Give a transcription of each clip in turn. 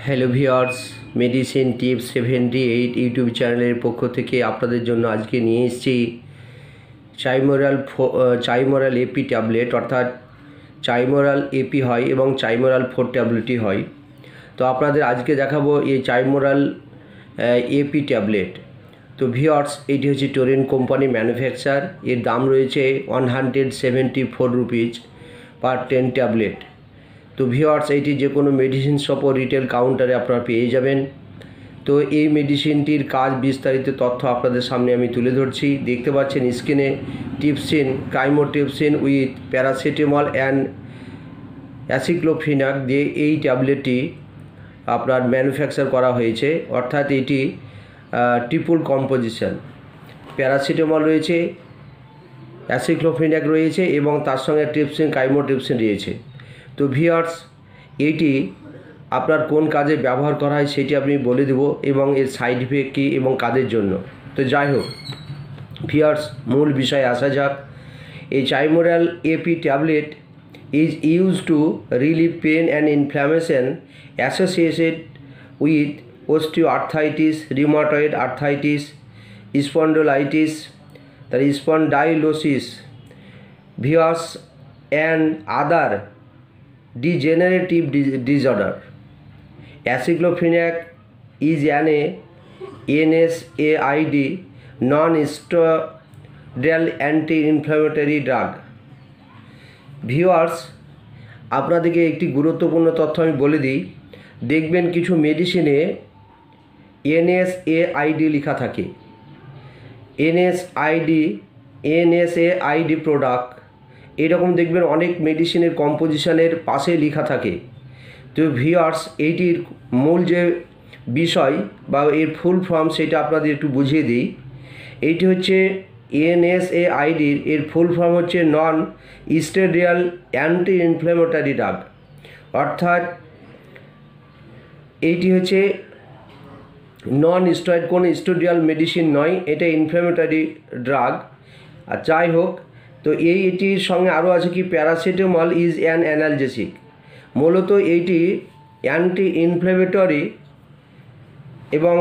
Hello viewers, medicine tips 78 YouTube চ্যানেলের পক্ষ থেকে আপনাদের জন্য আজকে নিয়ে এসেছি চাইমোরাল এপি ট্যাবলেট, অর্থাৎ চাইমোরাল এপি হয় এবং চাইমোরাল 4 ট্যাবলেটই হয়। তো আপনাদের আজকে দেখাবো এই চাইমোরাল এপি ট্যাবলেট। তো ভিউয়ার্স, এটি হচ্ছে টোরেন কোম্পানি ম্যানুফ্যাকচার। এর দাম রয়েছে 174 রুপিজ পার 10 ট্যাবলেট। তো ভিউয়ার্স, এইটি যে কোনো মেডিসিন শপ ও রিটেল কাউন্টারে আপনারা পেয়ে যাবেন। তো এই মেডিসিনটির কাজ বিস্তারিত তথ্য আপনাদের সামনে আমি তুলে ধরছি। দেখতে পাচ্ছেন স্ক্রিনে টিপসিন, কাইমোটিপসিন উইথ প্যারাসিটামল অ্যান্ড অ্যাসিক্লোফিনাক দিয়ে এই ট্যাবলেটটি আপনার ম্যানুফ্যাকচার করা হয়েছে, অর্থাৎ এটি ট্রিপল কম্পোজিশন। প্যারাসিটামল রয়েছে, অ্যাসিক্লোফিনাক রয়েছে এবং তার সঙ্গে টিপসিন, কাইমোটিপসিন রয়েছে। তো ভিউয়ার্স, এইটি আপনার কোন কাজে ব্যবহার করা হয় সেটি আমি বলে দেব এবং এর সাইড ইফেক্ট কী এবং কাদের জন্য। তো যাই হোক ভিউয়ার্স, মূল বিষয়ে আসা যাক। এই Chymoral AP tablet is use to relieve pain and inflammation associated with osteoarthritis, rheumatoid arthritis, spondylitis, তার spondylosis, viewers, and other degenerative disorder. Aceclofenac is an NSAID non-steroidal anti-inflammatory drug. Viewers, আপনাদেরকে একটি গুরুত্বপূর্ণ তথ্য আমি বলে দিই। দেখবেন কিছু মেডিসিনে NSAID লেখা থাকে। NSAID প্রোডাক্ট এরকম দেখবেন অনেক মেডিসিনের কম্পোজিশনের পাশে লেখা থাকে। তো ভিউয়ার্স, এইটির মূল যে বিষয় বা এর ফুল ফর্ম সেটা আপনাদের একটু বুঝিয়ে দিই। এইটি হচ্ছে NSAIDর এর ফুল ফর্ম হচ্ছে non steroidal anti inflammatory drug, অর্থাৎ এইটি হচ্ছে নন স্টেরয়েড, কোনো স্টেরয়েডাল মেডিসিন নয়, এটা ইনফ্ল্যামেটরি ড্রাগ। আর যাই হোক, তো এইটির সঙ্গে আরও আছে কি প্যারাসিটামল ইজ অ্যান অ্যানালজেসিক। মূলত এইটি অ্যান্টি ইনফ্ল্যামেটরি এবং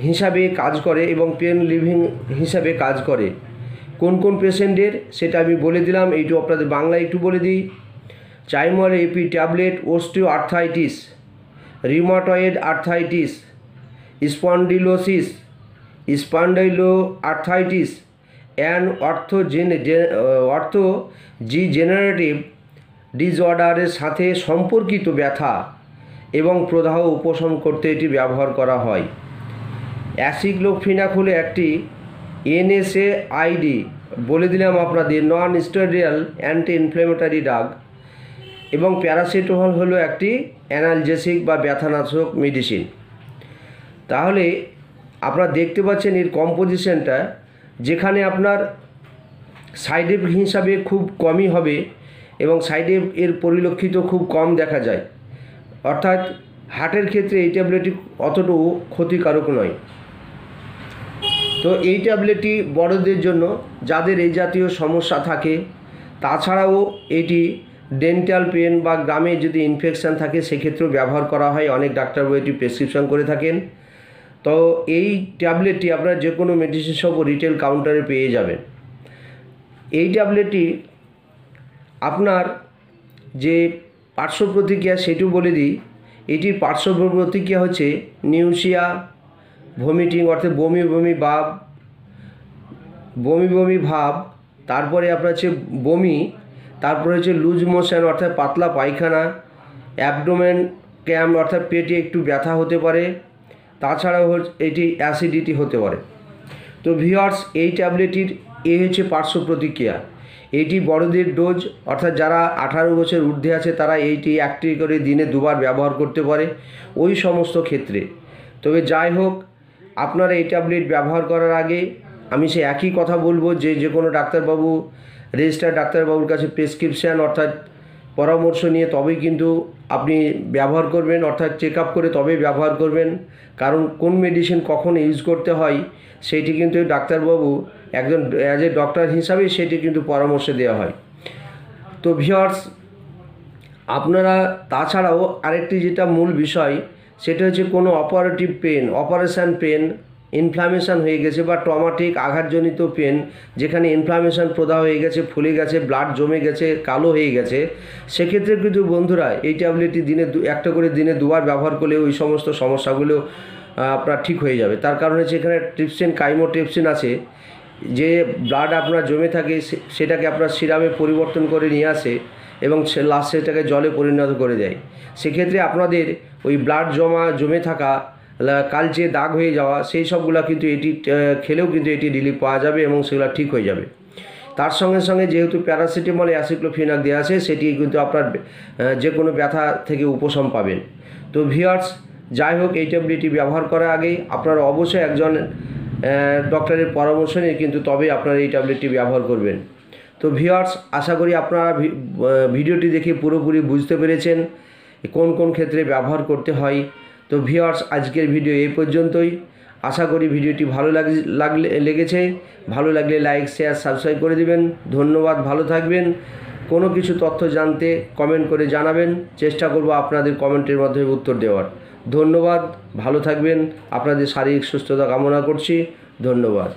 হিসাবে কাজ করে এবং পেন লিভিং হিসাবে কাজ করে। কোন কোন পেশেন্টের সেটা আমি বলে দিলাম, এইটু আপনাদের বাংলায় একটু বলে দিই। Chymoral AP tablet osteoarthritis, rheumatoid arthritis, spondylosis, spondyloarthritis and অর্থোজিজেনারেটিভ ডিসঅর্ডারের সাথে সম্পর্কিত ব্যথা এবং প্রদাহ উপশম করতে এটি ব্যবহার করা হয়। অ্যাসিক্লোফিনাক হলো একটি NSAID, বলে দিলাম আপনাদের, non steroidal anti inflammatory drug, এবং প্যারাসিটামল হলো একটি অ্যানালজেসিক বা ব্যথানাশক মেডিসিন। তাহলে আপনারা দেখতে পাচ্ছেন এর কম্পোজিশনটা, যেখানে আপনার সাইড এফেক্ট হিসাবে খুব কমই হবে এবং সাইড এফেক্ট এর পরিলক্ষিত খুব কম দেখা যায়, অর্থাৎ হার্টের ক্ষেত্রে এই ট্যাবলেটটি অতটুকু ক্ষতিকারক নয়। তো এই ট্যাবলেটটি বড়দের জন্য, যাদের এই জাতীয় সমস্যা থাকে। তাছাড়াও এটি ডেন্টাল পেন বা গ্রামে যদি ইনফেকশান থাকে সেক্ষেত্রেও ব্যবহার করা হয়। অনেক ডাক্তারবাবু এটি প্রেসক্রিপশন করে থাকেন। তো এই ট্যাবলেটটি আপনারা যে কোনো মেডিসিন শপ ও রিটেল কাউন্টারে পেয়ে যাবেন। এই ট্যাবলেটটি আপনার যে পার্শ্ব প্রতিক্রিয়া সেটিও বলে দিই। এটির পার্শ্ব প্রতিক্রিয়া হচ্ছে নিউসিয়া, ভমিটিং, অর্থাৎ বমি ভাব, তারপরে আপনার হচ্ছে বমি, তারপরে হচ্ছে লুজ মোশন অর্থাৎ পাতলা পায়খানা, অ্যাবডোমেন ক্র্যাম্প অর্থাৎ পেটে একটু ব্যথা হতে পারে, তাছাড়াও এটি অ্যাসিডিটি হতে পারে। তো ভিউয়ার্স, এই ট্যাবলেটটির হচ্ছে পার্শ্ব প্রতিক্রিয়া। এইটি বড়দের ডোজ, অর্থাৎ যারা 18 বছর ঊর্ধ্বে আছে তারা এইটি একটি করে দিনে 2 বার ব্যবহার করতে পারে ওই সমস্ত ক্ষেত্রে। তবে যাই হোক, আপনারা এই ট্যাবলেট ব্যবহার করার আগে আমি সে একই কথা বলবো যে কোনো ডাক্তারবাবু, রেজিস্টার্ড ডাক্তারবাবুর কাছে প্রেসক্রিপশান অর্থাৎ পরামর্শ নিয়ে তবেই কিন্তু আপনি ব্যবহার করবেন, অর্থাৎ চেক আপ করে তবেই ব্যবহার করবেন। কারণ কোন মেডিসিন কখন ইউজ করতে হয় সেটি কিন্তু ডাক্তারবাবু একজন অ্যাজ এ ডক্টর হিসাবে সেটি কিন্তু পরামর্শ দেওয়া হয়। তো ভিউয়ার্স, আপনারা তাছাড়াও আরেকটি যেটা মূল বিষয় সেটা হচ্ছে কোনো operative pen, operation pen, inflammation হয়ে গেছে বা ট্রমাটিক আঘাতজনিত পেন, যেখানে ইনফ্লামেশান প্রদাহ হয়ে গেছে, ফুলে গেছে, ব্লাড জমে গেছে, কালো হয়ে গেছে, সেক্ষেত্রে কিন্তু বন্ধুরা এই ট্যাবলেটটি একটা করে দিনে 2 বার ব্যবহার করলে ওই সমস্ত সমস্যাগুলো আপনার ঠিক হয়ে যাবে। তার কারণ হচ্ছে এখানে ট্রিপসিন, কাইমোট্রিপসিন আছে, যে ব্লাড আপনার জমে থাকে সেটাকে আপনার সিরামে পরিবর্তন করে নিয়ে আসে এবং লাস্ট সেটাকে জলে পরিণত করে দেয়। সেক্ষেত্রে আপনাদের ওই ব্লাড জমে থাকা, কালচে দাগ হয়ে যাওয়া, সেই সবগুলো কিন্তু এটি খেলেও কিন্তু এটি রিলিফ পাওয়া যাবে এবং সেগুলো ঠিক হয়ে যাবে। তার সঙ্গে সঙ্গে যেহেতু প্যারাসিটামল, অ্যাসিক্লোফেনাক দেওয়া আছে, সেটি কিন্তু আপনার যে কোনো ব্যথা থেকে উপশম পাবেন। তো ভিউয়ার্স, যাই হোক, এই ট্যাবলেটটি ব্যবহার করার আগেই আপনারা অবশ্যই একজন ডক্টরের পরামর্শ নিয়ে কিন্তু তবেই আপনারা এই ট্যাবলেটটি ব্যবহার করবেন। তো ভিউয়ার্স, আশা করি আপনারা ভিডিওটি দেখে পুরোপুরি বুঝতে পেরেছেন কোন কোন ক্ষেত্রে ব্যবহার করতে হয়। তো ভিউয়ার্স, আজকের ভিডিও এই পর্যন্তই। আশা করি ভিডিওটি ভালো লেগেছে। ভালো লাগলে লাইক, শেয়ার, সাবস্ক্রাইব করে দিবেন। ধন্যবাদ, ভালো থাকবেন। কোনো কিছু তথ্য জানতে কমেন্ট করে জানাবেন, চেষ্টা করব আপনাদের কমেন্টের মাধ্যমে উত্তর দেওয়ার। ধন্যবাদ, ভালো থাকবেন। আপনাদের শারীরিক সুস্থতা কামনা করছি। ধন্যবাদ।